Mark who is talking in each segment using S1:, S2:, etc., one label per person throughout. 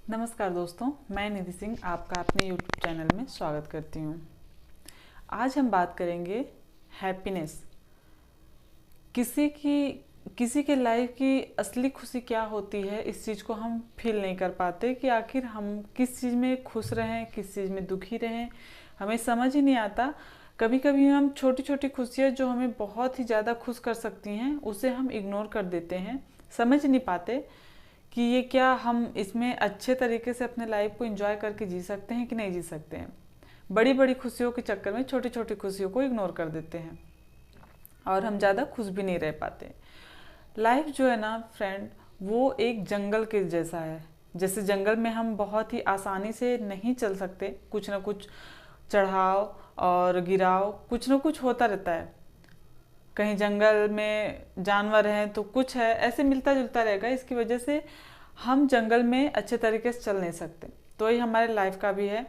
S1: नमस्कार दोस्तों, मैं निधि सिंह आपका अपने YouTube चैनल में स्वागत करती हूँ। आज हम बात करेंगे हैप्पीनेस। किसी के लाइफ की असली खुशी क्या होती है, इस चीज़ को हम फील नहीं कर पाते कि आखिर हम किस चीज़ में खुश रहें, किस चीज़ में दुखी रहें, हमें समझ ही नहीं आता। कभी कभी हम छोटी छोटी खुशियाँ जो हमें बहुत ही ज़्यादा खुश कर सकती हैं, उसे हम इग्नोर कर देते हैं, समझ नहीं पाते कि ये क्या हम इसमें अच्छे तरीके से अपने लाइफ को एंजॉय करके जी सकते हैं कि नहीं जी सकते हैं। बड़ी बड़ी खुशियों के चक्कर में छोटी छोटी खुशियों को इग्नोर कर देते हैं और हम ज़्यादा खुश भी नहीं रह पाते। लाइफ जो है ना फ्रेंड, वो एक जंगल के जैसा है। जैसे जंगल में हम बहुत ही आसानी से नहीं चल सकते, कुछ ना कुछ चढ़ाव और गिराव कुछ ना कुछ होता रहता है। कहीं जंगल में जानवर हैं तो कुछ है, ऐसे मिलता जुलता रहेगा। इसकी वजह से हम जंगल में अच्छे तरीके से चल नहीं सकते। तो ये हमारे लाइफ का भी है।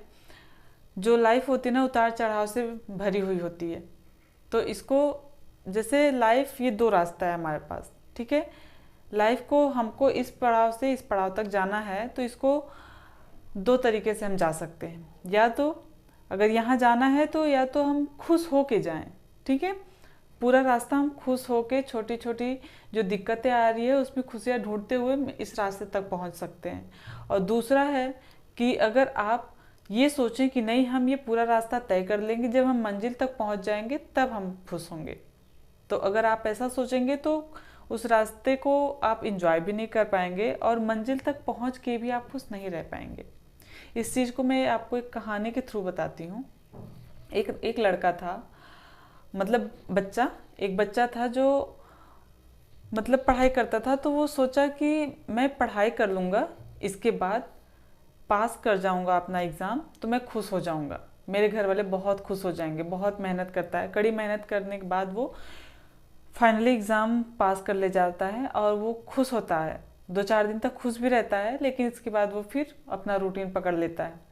S1: जो लाइफ होती है ना, उतार चढ़ाव से भरी हुई होती है। तो इसको, जैसे लाइफ ये दो रास्ता है हमारे पास, ठीक है। लाइफ को हमको इस पड़ाव से इस पड़ाव तक जाना है, तो इसको दो तरीके से हम जा सकते हैं। या तो अगर यहाँ जाना है तो या तो हम खुश हो के जाएं, ठीक है। पूरा रास्ता हम खुश होके छोटी छोटी जो दिक्कतें आ रही है उसमें खुशियाँ ढूंढते हुए इस रास्ते तक पहुंच सकते हैं। और दूसरा है कि अगर आप ये सोचें कि नहीं, हम ये पूरा रास्ता तय कर लेंगे, जब हम मंजिल तक पहुंच जाएंगे तब हम खुश होंगे। तो अगर आप ऐसा सोचेंगे तो उस रास्ते को आप इंजॉय भी नहीं कर पाएंगे और मंजिल तक पहुंच के भी आप खुश नहीं रह पाएंगे। इस चीज़ को मैं आपको एक कहानी के थ्रू बताती हूँ। एक लड़का था, मतलब एक बच्चा था जो मतलब पढ़ाई करता था। तो वो सोचा कि मैं पढ़ाई कर लूँगा, इसके बाद पास कर जाऊँगा अपना एग्ज़ाम तो मैं खुश हो जाऊँगा, मेरे घर वाले बहुत खुश हो जाएंगे। बहुत मेहनत करता है, कड़ी मेहनत करने के बाद वो फाइनली एग्ज़ाम पास कर ले जाता है और वो खुश होता है। 2-4 दिन तक खुश भी रहता है, लेकिन इसके बाद वो फिर अपना रूटीन पकड़ लेता है।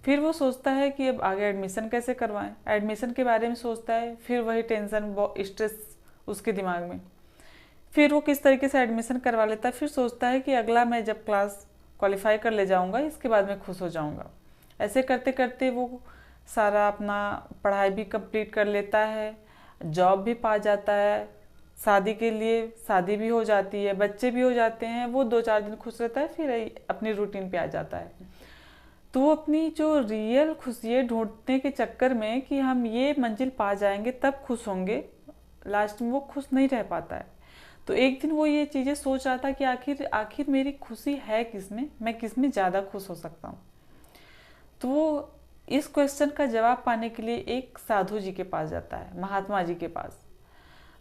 S1: फिर वो सोचता है कि अब आगे एडमिशन कैसे करवाएं, एडमिशन के बारे में सोचता है। फिर वही टेंशन, वो स्ट्रेस उसके दिमाग में। फिर वो किस तरीके से एडमिशन करवा लेता है। फिर सोचता है कि अगला मैं जब क्लास क्वालिफाई कर ले जाऊंगा, इसके बाद मैं खुश हो जाऊंगा। ऐसे करते करते वो सारा अपना पढ़ाई भी कंप्लीट कर लेता है, जॉब भी पा जाता है, शादी के लिए शादी भी हो जाती है, बच्चे भी हो जाते हैं। वो 2-4 दिन खुश रहता है, फिर अपनी रूटीन पे आ जाता है। तो वो अपनी जो रियल खुशियाँ ढूंढने के चक्कर में कि हम ये मंजिल पा जाएंगे तब खुश होंगे, लास्ट में वो खुश नहीं रह पाता है। तो एक दिन वो ये चीज़ें सोच रहा था कि आखिर आखिर मेरी खुशी है किसमें, मैं किसमें ज़्यादा खुश हो सकता हूँ। तो वो इस क्वेश्चन का जवाब पाने के लिए एक साधु जी के पास जाता है, महात्मा जी के पास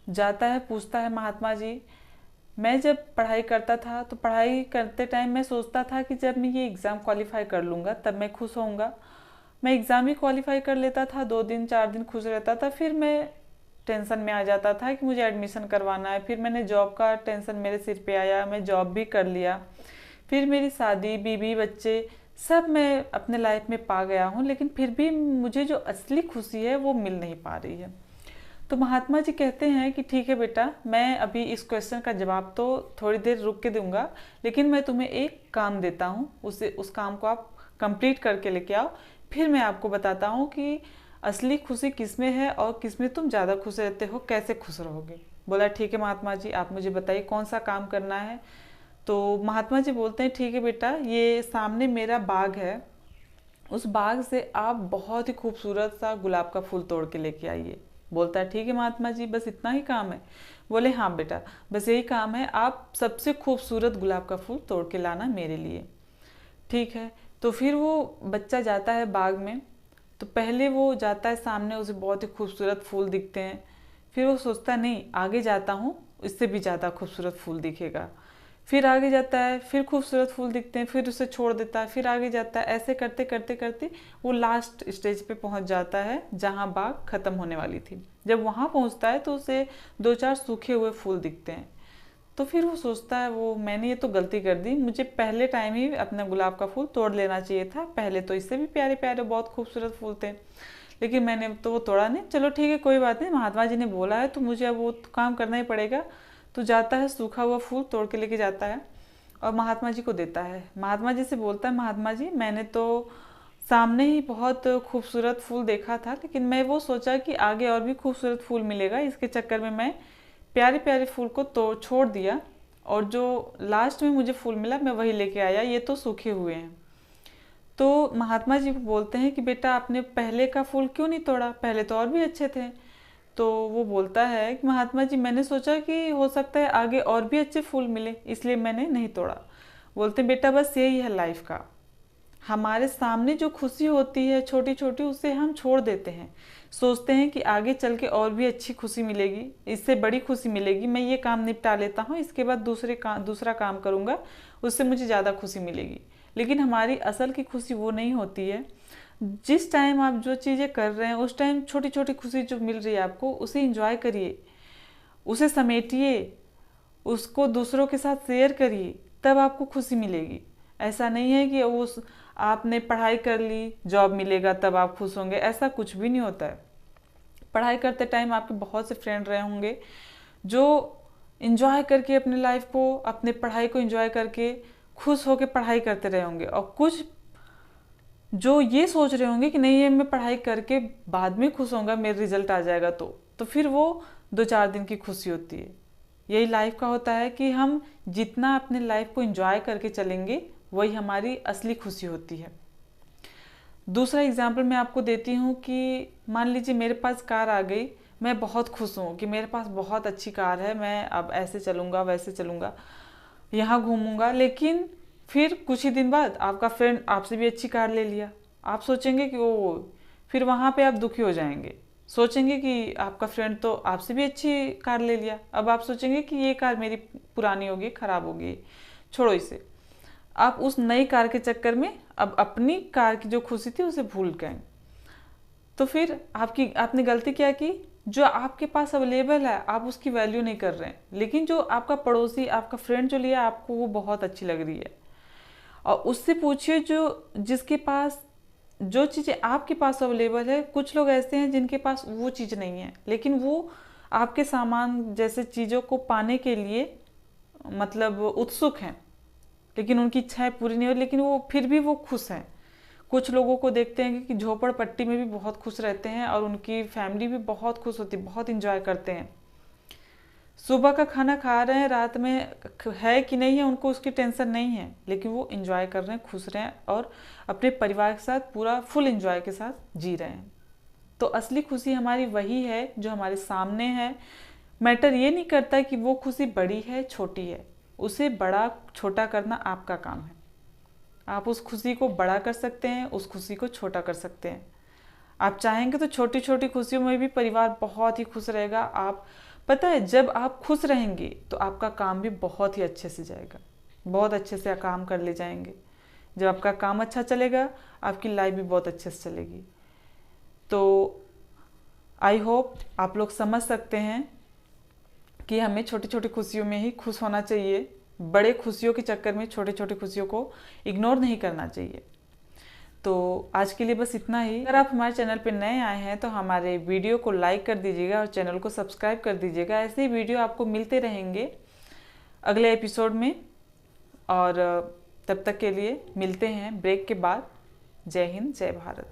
S1: जाता है। पूछता है, महात्मा जी, मैं जब पढ़ाई करता था तो पढ़ाई करते टाइम मैं सोचता था कि जब मैं ये एग्ज़ाम क्वालिफाई कर लूँगा तब मैं खुश होऊंगा। मैं एग्ज़ाम ही क्वालिफाई कर लेता था, 2 दिन 4 दिन खुश रहता था, फिर मैं टेंशन में आ जाता था कि मुझे एडमिशन करवाना है। फिर मैंने जॉब का टेंशन मेरे सिर पे आया, मैं जॉब भी कर लिया। फिर मेरी शादी, बीवी, बच्चे सब मैं अपने लाइफ में पा गया हूँ, लेकिन फिर भी मुझे जो असली खुशी है वो मिल नहीं पा रही है। तो महात्मा जी कहते हैं कि ठीक है बेटा, मैं अभी इस क्वेश्चन का जवाब तो थोड़ी देर रुक के दूंगा, लेकिन मैं तुम्हें एक काम देता हूँ, उस काम को आप कंप्लीट करके लेके आओ, फिर मैं आपको बताता हूँ कि असली खुशी किसमें है और किसमें तुम ज़्यादा खुश रहते हो, कैसे खुश रहोगे। बोला, ठीक है महात्मा जी, आप मुझे बताइए कौन सा काम करना है। तो महात्मा जी बोलते हैं, ठीक है बेटा, ये सामने मेरा बाग है, उस बाग से आप बहुत ही खूबसूरत सा गुलाब का फूल तोड़ के लेके आइए। बोलता है, ठीक है महात्मा जी, बस इतना ही काम है। बोले, हाँ बेटा, बस यही काम है, आप सबसे खूबसूरत गुलाब का फूल तोड़ के लाना मेरे लिए। ठीक है। तो फिर वो बच्चा जाता है बाग में। तो पहले वो जाता है, सामने उसे बहुत ही खूबसूरत फूल दिखते हैं। फिर वो सोचता है, नहीं आगे जाता हूँ, इससे भी ज़्यादा खूबसूरत फूल दिखेगा। फिर आगे जाता है, फिर खूबसूरत फूल दिखते हैं, फिर उसे छोड़ देता है, फिर आगे जाता है। ऐसे करते करते करते वो लास्ट स्टेज पे पहुंच जाता है जहां बाग खत्म होने वाली थी। जब वहां पहुंचता है तो उसे 2-4 सूखे हुए फूल दिखते हैं। तो फिर वो सोचता है, वो मैंने ये तो गलती कर दी, मुझे पहले टाइम ही अपना गुलाब का फूल तोड़ लेना चाहिए था। पहले तो इससे भी प्यारे प्यारे बहुत खूबसूरत फूल थे, लेकिन मैंने तो वो तोड़ा नहीं। चलो ठीक है, कोई बात नहीं, महात्मा जी ने बोला है तो मुझे अब वो काम करना ही पड़ेगा। तो जाता है, सूखा हुआ फूल तोड़ के लेके जाता है और महात्मा जी को देता है। महात्मा जी से बोलता है, महात्मा जी मैंने तो सामने ही बहुत खूबसूरत फूल देखा था, लेकिन मैं वो सोचा कि आगे और भी खूबसूरत फूल मिलेगा, इसके चक्कर में मैं प्यारे प्यारे फूल को तो छोड़ दिया, और जो लास्ट में मुझे फूल मिला मैं वही लेके आया, ये तो सूखे हुए हैं। तो महात्मा जी बोलते हैं कि बेटा आपने पहले का फूल क्यों नहीं तोड़ा, पहले तो और भी अच्छे थे। तो वो बोलता है कि महात्मा जी मैंने सोचा कि हो सकता है आगे और भी अच्छे फूल मिले, इसलिए मैंने नहीं तोड़ा। बोलते हैं बेटा बस यही है लाइफ का, हमारे सामने जो खुशी होती है छोटी छोटी, उसे हम छोड़ देते हैं, सोचते हैं कि आगे चल के और भी अच्छी खुशी मिलेगी, इससे बड़ी खुशी मिलेगी, मैं ये काम निपटा लेता हूँ, इसके बाद दूसरा काम करूँगा, उससे मुझे ज़्यादा खुशी मिलेगी। लेकिन हमारी असल की खुशी वो नहीं होती है। जिस टाइम आप जो चीज़ें कर रहे हैं उस टाइम छोटी छोटी खुशी जो मिल रही है आपको, उसे इंजॉय करिए, उसे समेटिए, उसको दूसरों के साथ शेयर करिए, तब आपको खुशी मिलेगी। ऐसा नहीं है कि उस आपने पढ़ाई कर ली जॉब मिलेगा तब आप खुश होंगे, ऐसा कुछ भी नहीं होता है। पढ़ाई करते टाइम आपके बहुत से फ्रेंड रहे होंगे जो इंजॉय करके अपने लाइफ को, अपने पढ़ाई को इंजॉय करके खुश होकर पढ़ाई करते रहे होंगे, और कुछ जो ये सोच रहे होंगे कि नहीं ये मैं पढ़ाई करके बाद में खुश होऊंगा, मेरा रिजल्ट आ जाएगा तो फिर वो 2-4 दिन की खुशी होती है। यही लाइफ का होता है कि हम जितना अपने लाइफ को एंजॉय करके चलेंगे वही हमारी असली खुशी होती है। दूसरा एग्जाम्पल मैं आपको देती हूँ कि मान लीजिए मेरे पास कार आ गई, मैं बहुत खुश हूँ कि मेरे पास बहुत अच्छी कार है, मैं अब ऐसे चलूँगा वैसे चलूँगा, यहाँ घूमूंगा, लेकिन फिर कुछ ही दिन बाद आपका फ्रेंड आपसे भी अच्छी कार ले लिया, आप सोचेंगे कि ओ, फिर वहाँ पे आप दुखी हो जाएंगे, सोचेंगे कि आपका फ्रेंड तो आपसे भी अच्छी कार ले लिया, अब आप सोचेंगे कि ये कार मेरी पुरानी होगी, खराब होगी, छोड़ो इसे। आप उस नई कार के चक्कर में अब अपनी कार की जो खुशी थी उसे भूल गए। तो फिर आपने गलती क्या की, जो आपके पास अवेलेबल है आप उसकी वैल्यू नहीं कर रहे हैं, लेकिन जो आपका पड़ोसी, आपका फ्रेंड जो लिया आपको वो बहुत अच्छी लग रही है, और उससे पूछिए जिसके पास जो चीज़ें आपके पास अवेलेबल है। कुछ लोग ऐसे हैं जिनके पास वो चीज़ नहीं है, लेकिन वो आपके सामान जैसे चीज़ों को पाने के लिए मतलब उत्सुक हैं, लेकिन उनकी इच्छाएं पूरी नहीं हो, लेकिन वो फिर भी वो खुश हैं। कुछ लोगों को देखते हैं कि झोपड़पट्टी में भी बहुत खुश रहते हैं और उनकी फैमिली भी बहुत खुश होती है, बहुत इंजॉय करते हैं। सुबह का खाना खा रहे हैं, रात में है कि नहीं है उनको उसकी टेंशन नहीं है, लेकिन वो इंजॉय कर रहे हैं, खुश रहे हैं और अपने परिवार के साथ पूरा फुल इंजॉय के साथ जी रहे हैं। तो असली खुशी हमारी वही है जो हमारे सामने है। मैटर ये नहीं करता कि वो खुशी बड़ी है छोटी है, उसे बड़ा छोटा करना आपका काम है। आप उस खुशी को बड़ा कर सकते हैं, उस खुशी को छोटा कर सकते हैं। आप चाहेंगे तो छोटी छोटी खुशियों में भी परिवार बहुत ही खुश रहेगा। आप पता है जब आप खुश रहेंगे तो आपका काम भी बहुत ही अच्छे से जाएगा, बहुत अच्छे से काम कर ले जाएंगे। जब आपका काम अच्छा चलेगा आपकी लाइफ भी बहुत अच्छे से चलेगी। तो आई होप आप लोग समझ सकते हैं कि हमें छोटी छोटी खुशियों में ही खुश होना चाहिए, बड़े खुशियों के चक्कर में छोटी छोटी खुशियों को इग्नोर नहीं करना चाहिए। तो आज के लिए बस इतना ही। अगर आप हमारे चैनल पर नए आए हैं तो हमारे वीडियो को लाइक कर दीजिएगा और चैनल को सब्सक्राइब कर दीजिएगा। ऐसे ही वीडियो आपको मिलते रहेंगे अगले एपिसोड में, और तब तक के लिए मिलते हैं ब्रेक के बाद। जय हिंद, जय भारत।